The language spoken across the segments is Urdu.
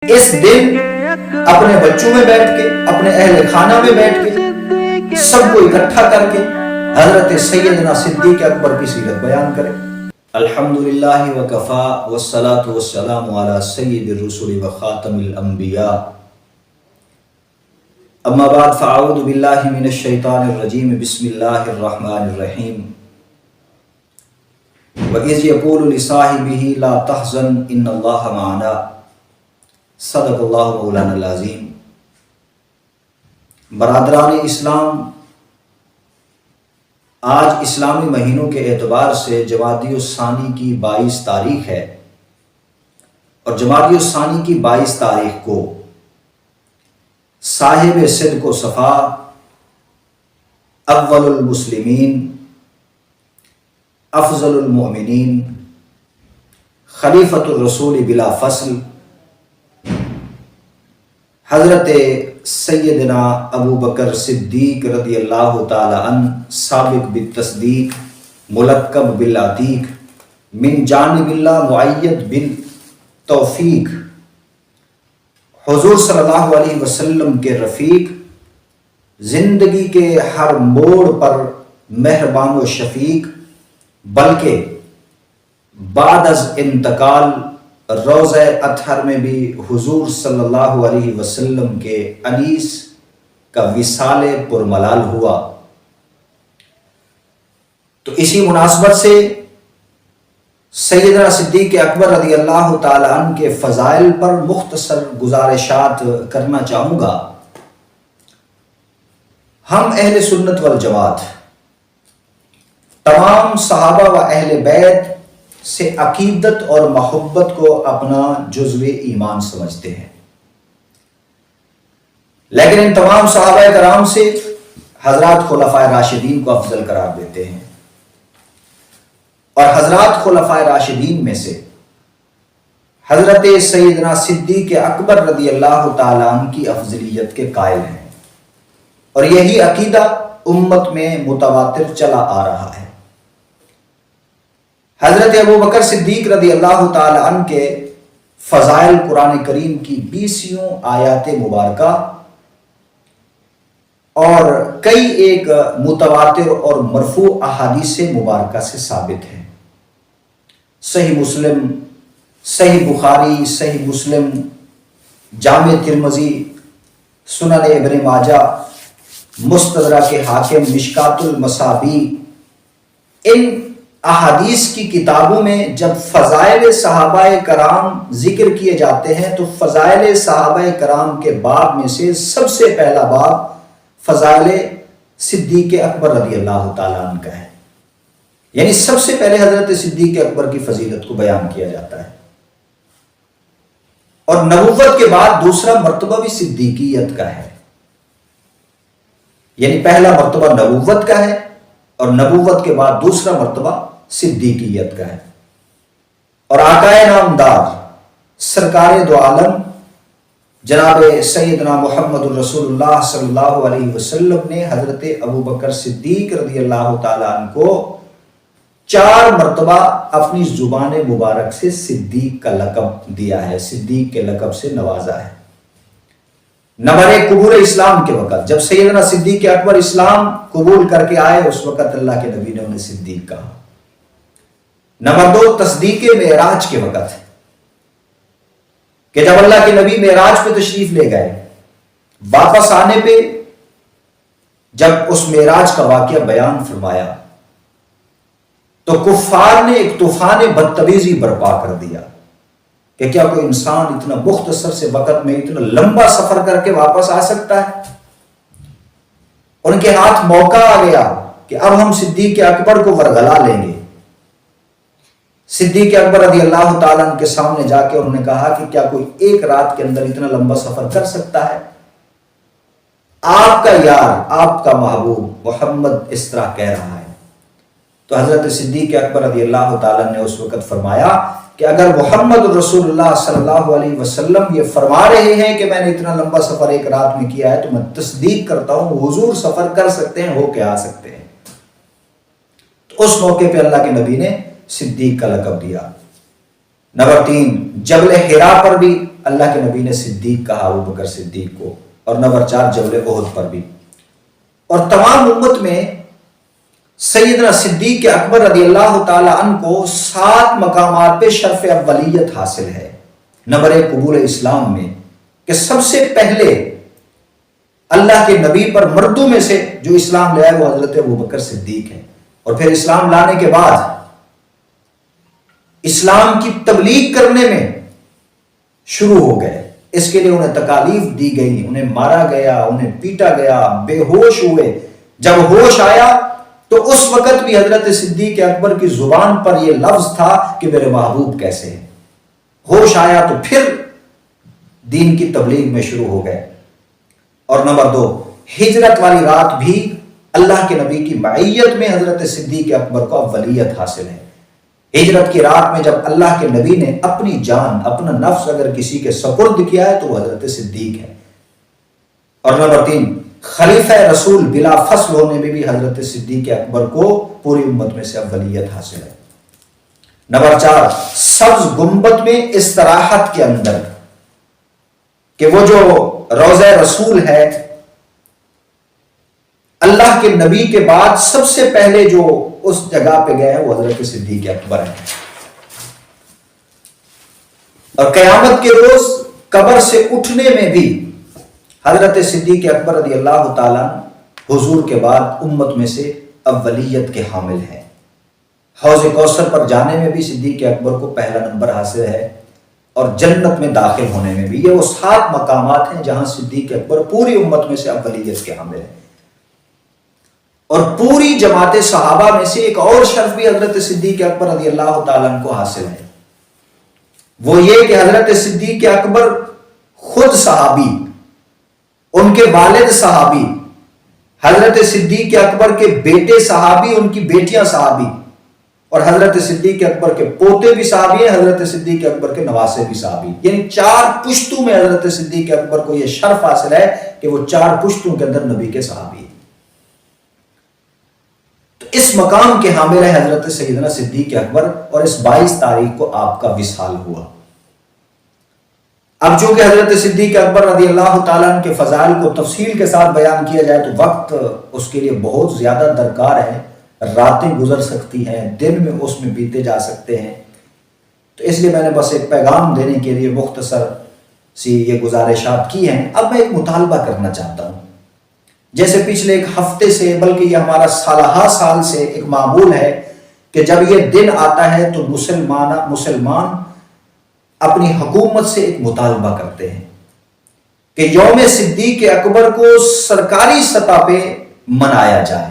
اس دن اپنے بچوں میں بیٹھ کے، اپنے اہل خانہ میں بیٹھ کے، سب کو اکٹھا کر کے حضرت سیدنا صدیق اکبر کی سیرت بیان کرے۔ الحمدللہ وکفا والصلاة والسلام علی سید الرسل وخاتم الانبیاء، اما بعد فاعوذ باللہ من الشیطان الرجیم، بسم اللہ الرحمن الرحیم۔ وَإِذْ يَقُولُ لِصَاحِبِهِ لَا تَحْزَنْ إِنَّ اللَّهَ مَعَنَا، صدق اللہ مولانا العظیم۔ برادران اسلام، آج اسلامی مہینوں کے اعتبار سے جمادی الثانی کی 22 تاریخ ہے، اور جمادی الثانی کی 22 تاریخ کو صاحب صدق و صفا، اول المسلمین، افضل المؤمنین، خلیفۃ الرسول بلا فصل، حضرت سیدنا ابو بکر صدیق رضی اللہ تعالی عنہ، سابق بالتصدیق، ملقب بالعتیق، من جانب اللہ معید بالتوفیق، حضور صلی اللہ علیہ وسلم کے رفیق، زندگی کے ہر موڑ پر مہربان و شفیق، بلکہ بعد از انتقال روضہ اطہر میں بھی حضور صلی اللہ علیہ وسلم کے انیس کا وصال پرملال ہوا۔ تو اسی مناسبت سے سیدنا صدیق اکبر رضی اللہ تعالی عنہ کے فضائل پر مختصر گزارشات کرنا چاہوں گا۔ ہم اہل سنت والجماعت تمام صحابہ و اہل بیت سے عقیدت اور محبت کو اپنا جزو ایمان سمجھتے ہیں، لیکن ان تمام صحابہ کرام سے حضرات خلفائے راشدین کو افضل قرار دیتے ہیں، اور حضرات خلفائے راشدین میں سے حضرت سیدنا صدیق اکبر رضی اللہ تعالیٰ عنہ کی افضلیت کے قائل ہیں، اور یہی عقیدہ امت میں متواتر چلا آ رہا ہے۔ حضرت ابو بکر صدیق رضی اللہ تعالی عنہ کے فضائل قرآن کریم کی 20 آیات مبارکہ اور کئی ایک متواتر اور مرفوع احادیث مبارکہ سے ثابت ہیں۔ صحیح مسلم، صحیح بخاری، صحیح مسلم، جامع ترمذی، سنن ابن ماجہ، مستدرک حاکم، مشکات المصابیح، ان احادیث کی کتابوں میں جب فضائل صحابہ کرام ذکر کیے جاتے ہیں تو فضائل صحابہ کرام کے باب میں سے سب سے پہلا باب فضائل صدیق اکبر رضی اللہ تعالیٰ عنہ کا ہے، یعنی سب سے پہلے حضرت صدیق اکبر کی فضیلت کو بیان کیا جاتا ہے، اور نبوت کے بعد دوسرا مرتبہ بھی صدیقیت کا ہے، یعنی پہلا مرتبہ نبوت کا ہے اور نبوت کے بعد دوسرا مرتبہ صدیقیت کا ہے۔ اور آقائے نامدار سرکار دو عالم جناب سیدنا محمد الرسول اللہ صلی اللہ علیہ وسلم نے حضرت ابو بکر صدیق رضی اللہ تعالیٰ عنہ کو 4 مرتبہ اپنی زبان مبارک سے صدیق کا لقب دیا ہے، صدیق کے لقب سے نوازا ہے۔ نمبر 1 قبول اسلام کے وقت، جب سیدنا صدیق اکبر اسلام قبول کر کے آئے، اس وقت اللہ کے نبی نے انہیں صدیق کہا۔ نمبر 2 تصدیق معراج کے وقت، کہ جب اللہ کے نبی معراج پہ تشریف لے گئے، واپس آنے پہ جب اس معراج کا واقعہ بیان فرمایا تو کفار نے ایک طوفان بدتمیزی برپا کر دیا کہ کیا کوئی انسان اتنا مختصر سے وقت میں اتنا لمبا سفر کر کے واپس آ سکتا ہے؟ ان کے ہاتھ موقع آ گیا کہ اب ہم صدیق اکبر کو ورگلا لیں گے۔ صدیق اکبر رضی اللہ تعالیٰ عنہ کے سامنے جا کے انہوں نے کہا کہ کیا کوئی ایک رات کے اندر اتنا لمبا سفر کر سکتا ہے؟ آپ کا یار، آپ کا محبوب محمد اس طرح کہہ رہا ہے۔ تو حضرت صدیق اکبر رضی اللہ تعالیٰ عنہ نے اس وقت فرمایا کہ اگر محمد رسول اللہ صلی اللہ علیہ وسلم یہ فرما رہے ہیں کہ میں نے اتنا لمبا سفر ایک رات میں کیا ہے تو میں تصدیق کرتا ہوں حضور سفر کر سکتے ہیں، ہو کے آ سکتے ہیں۔ تو اس موقع پہ اللہ کے نبی نے صدیق کا لقب دیا۔ نمبر 3 جبل حرا پر بھی اللہ کے نبی نے صدیق کہا ابو بکر صدیق کو، اور نمبر 4 جبل احد پر بھی۔ اور تمام امت میں سیدنا صدیق اکبر رضی اللہ تعالی عنہ کو 7 مقامات پہ شرف اولیت حاصل ہے۔ نمبر 1 قبول اسلام میں، کہ سب سے پہلے اللہ کے نبی پر مردوں میں سے جو اسلام لے آئے وہ حضرت ابوبکر صدیق ہے، اور پھر اسلام لانے کے بعد اسلام کی تبلیغ کرنے میں شروع ہو گئے۔ اس کے لیے انہیں تکالیف دی گئی، انہیں مارا گیا، انہیں پیٹا گیا، بے ہوش ہوئے۔ جب ہوش آیا تو اس وقت بھی حضرت صدیق اکبر کی زبان پر یہ لفظ تھا کہ میرے محبوب کیسے ہیں۔ ہوش آیا تو پھر دین کی تبلیغ میں شروع ہو گئے۔ اور نمبر 2 ہجرت والی رات بھی اللہ کے نبی کی معیت میں حضرت صدیق اکبر کو اولیت حاصل ہے۔ ہجرت کی رات میں جب اللہ کے نبی نے اپنی جان، اپنا نفس اگر کسی کے سپرد کیا ہے تو وہ حضرت صدیق ہے۔ اور نمبر 3 خلیفہ رسول بلا فصل ہونے میں بھی حضرت صدیق اکبر کو پوری امت میں سے اولیت حاصل ہے۔ نمبر 4 سبز گنبد میں استراحت کے اندر، کہ وہ جو روضہ رسول ہے، اللہ کے نبی کے بعد سب سے پہلے جو اس جگہ پہ گئے ہیں وہ حضرت صدیق اکبر ہیں۔ اور قیامت کے روز قبر سے اٹھنے میں بھی حضرت صدیق اکبر رضی اللہ تعالیٰ حضور کے بعد امت میں سے اولیت کے حامل ہیں۔ حوض کوثر پر جانے میں بھی صدیق اکبر کو پہلا نمبر حاصل ہے، اور جنت میں داخل ہونے میں بھی۔ یہ وہ 7 مقامات ہیں جہاں صدیق اکبر پوری امت میں سے اولیت کے حامل ہیں۔ اور پوری جماعت صحابہ میں سے ایک اور شرف بھی حضرت صدیق اکبر رضی اللہ تعالیٰ عنہ کو حاصل ہے، وہ یہ کہ حضرت صدیق اکبر خود صحابی، ان کے والد صحابی، حضرت صدیق اکبر کے بیٹے صحابی، ان کی بیٹیاں صحابی، اور حضرت صدیق اکبر کے پوتے بھی صحابی ہیں، حضرت صدیق اکبر کے نواسے بھی صحابی۔ یعنی 4 پشتوں میں حضرت صدیق اکبر کو یہ شرف حاصل ہے کہ وہ 4 پشتوں کے اندر نبی کے صحابی ہیں۔ تو اس مقام کے حامل ہے حضرت سیدنا صدیق اکبر، اور اس 22 تاریخ کو آپ کا وصال ہوا۔ اب چونکہ حضرت صدیق اکبر رضی اللہ تعالیٰ عنہ کے فضائل کو تفصیل کے ساتھ بیان کیا جائے تو وقت اس کے لیے بہت زیادہ درکار ہے، راتیں گزر سکتی ہیں، دن میں اس میں بیتے جا سکتے ہیں۔ تو اس لیے میں نے بس ایک پیغام دینے کے لیے مختصر سی یہ گزارشات کی ہیں۔ اب میں ایک مطالبہ کرنا چاہتا ہوں، جیسے پچھلے ایک ہفتے سے، بلکہ یہ ہمارا سالہ سال سے ایک معمول ہے کہ جب یہ دن آتا ہے تو مسلمان اپنی حکومت سے ایک مطالبہ کرتے ہیں کہ یوم صدیق اکبر کو سرکاری سطح پہ منایا جائے۔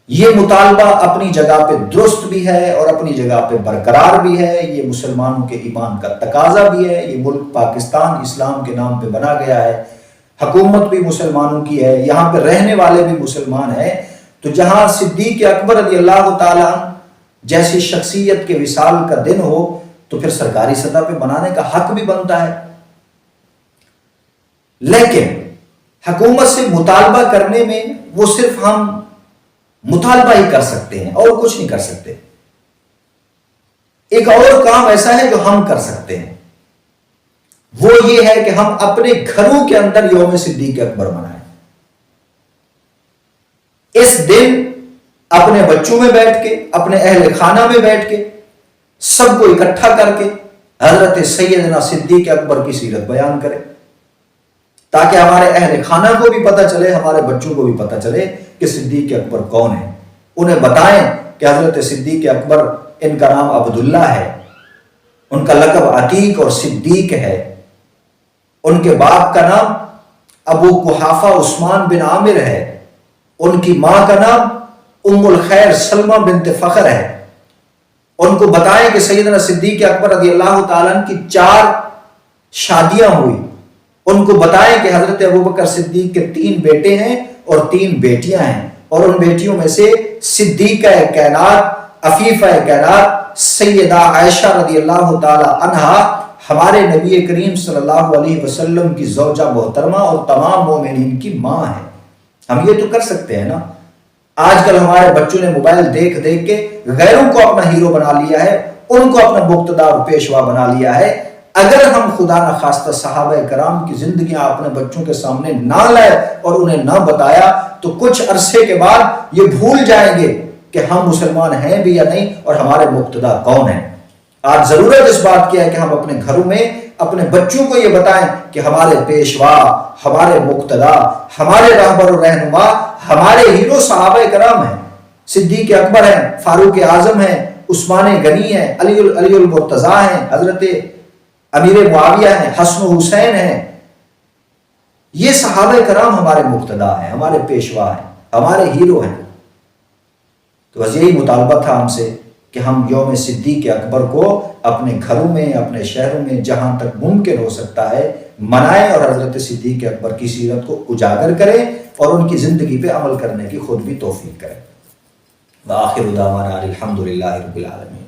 یہ مطالبہ اپنی جگہ پہ درست بھی ہے اور اپنی جگہ پہ برقرار بھی ہے، یہ مسلمانوں کے ایمان کا تقاضا بھی ہے۔ یہ ملک پاکستان اسلام کے نام پہ بنا گیا ہے، حکومت بھی مسلمانوں کی ہے، یہاں پہ رہنے والے بھی مسلمان ہیں۔ تو جہاں صدیق اکبر رضی اللہ تعالیٰ جیسی شخصیت کے وصال کا دن ہو تو پھر سرکاری سطح پہ منانے کا حق بھی بنتا ہے۔ لیکن حکومت سے مطالبہ کرنے میں وہ صرف ہم مطالبہ ہی کر سکتے ہیں اور کچھ نہیں کر سکتے۔ ایک اور کام ایسا ہے جو ہم کر سکتے ہیں، وہ یہ ہے کہ ہم اپنے گھروں کے اندر یوم صدیق اکبر منائیں۔ اس دن اپنے بچوں میں بیٹھ کے، اپنے اہل خانہ میں بیٹھ کے، سب کو اکٹھا کر کے حضرت سیدنا صدیق اکبر کی سیرت بیان کریں، تاکہ ہمارے اہل خانہ کو بھی پتہ چلے، ہمارے بچوں کو بھی پتہ چلے کہ صدیق اکبر کون ہے۔ انہیں بتائیں کہ حضرت صدیق اکبر، ان کا نام عبداللہ ہے، ان کا لقب عتیق اور صدیق ہے، ان کے باپ کا نام ابو قحافہ عثمان بن عامر ہے، ان کی ماں کا نام ام الخیر سلمہ بنت فخر ہے۔ ان کو بتائیں کہ سیدنا صدیق اکبر رضی اللہ تعالیٰ عنہ کی 4 شادیاں ہوئی۔ ان کو بتائیں کہ حضرت ابوبکر صدیق کے 3 بیٹے ہیں اور 3 بیٹیاں ہیں، اور ان بیٹیوں میں سے صدیقہ کائنات، عفیفہ کائنات سیدہ عائشہ رضی اللہ تعالی عنہا ہمارے نبی کریم صلی اللہ علیہ وسلم کی زوجہ محترمہ اور تمام مومنین کی ماں ہے۔ ہم یہ تو کر سکتے ہیں نا۔ آج کل ہمارے بچوں نے موبائل دیکھ دیکھ کے غیروں کو اپنا ہیرو بنا لیا ہے، ان کو اپنا مقتدا اور پیشوا بنا لیا ہے۔ اگر ہم خدا نخواستہ صحابہ کرام کی زندگیاں اپنے بچوں کے سامنے نہ لائے اور انہیں نہ بتایا تو کچھ عرصے کے بعد یہ بھول جائیں گے کہ ہم مسلمان ہیں بھی یا نہیں اور ہمارے مقتدا کون ہیں۔ آج ضرورت اس بات کی ہے کہ ہم اپنے گھروں میں اپنے بچوں کو یہ بتائیں کہ ہمارے پیشوا، ہمارے مقتدا، ہمارے رہبر و رہنما، ہمارے ہیرو صحابہ کرام ہیں، صدیق اکبر ہیں، فاروق اعظم ہیں، عثمان غنی ہیں، علی المرتضیٰ ہیں، حضرت امیر معاویہ ہیں، حسن و حسین ہیں۔ یہ صحابہ کرام ہمارے مقتدا ہیں، ہمارے پیشوا ہیں، ہمارے ہیرو ہیں۔ تو بس یہی مطالبہ تھا ہم سے کہ ہم یوم صدیق اکبر کو اپنے گھروں میں، اپنے شہروں میں جہاں تک ممکن ہو سکتا ہے منائیں اور حضرت صدیق اکبر کی سیرت کو اجاگر کریں اور ان کی زندگی پہ عمل کرنے کی خود بھی توفیق کریں۔ وآخر دعوانا الحمدللہ رب العالمین۔